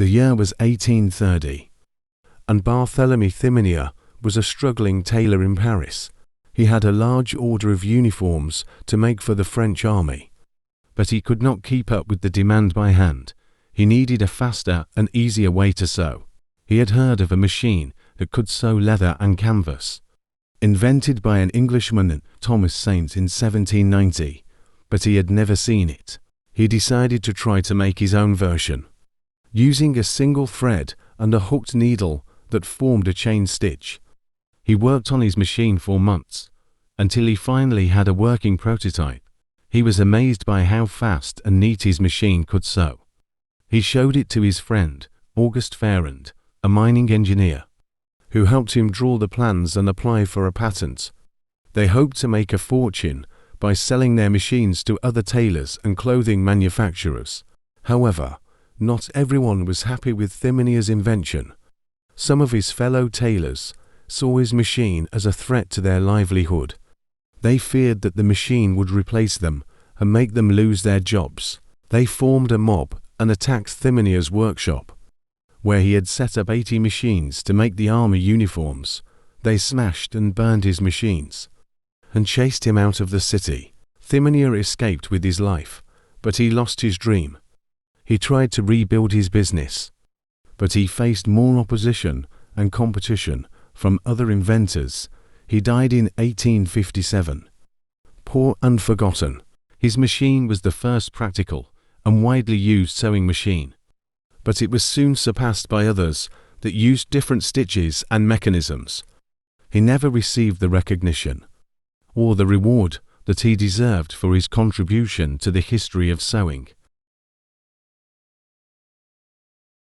The year was 1830, and Barthélemy Thimonnier was a struggling tailor in Paris. He had a large order of uniforms to make for the French army, but he could not keep up with the demand by hand. He needed a faster and easier way to sew. He had heard of a machine that could sew leather and canvas, invented by an Englishman, Thomas Saint, in 1790, but he had never seen it. He decided to try to make his own version, using a single thread and a hooked needle that formed a chain stitch. He worked on his machine for months, until he finally had a working prototype. He was amazed by how fast and neat his machine could sew. He showed it to his friend, Auguste Ferrand, a mining engineer, who helped him draw the plans and apply for a patent. They hoped to make a fortune by selling their machines to other tailors and clothing manufacturers. However, not everyone was happy with Thimonnier's invention. Some of his fellow tailors saw his machine as a threat to their livelihood. They feared that the machine would replace them and make them lose their jobs. They formed a mob and attacked Thimonier's workshop, where he had set up 80 machines to make the army uniforms. They smashed and burned his machines and chased him out of the city. Thimonnier escaped with his life, but he lost his dream. He tried to rebuild his business, but he faced more opposition and competition from other inventors. He died in 1857. Poor and forgotten, his machine was the first practical and widely used sewing machine, but it was soon surpassed by others that used different stitches and mechanisms. He never received the recognition or the reward that he deserved for his contribution to the history of sewing.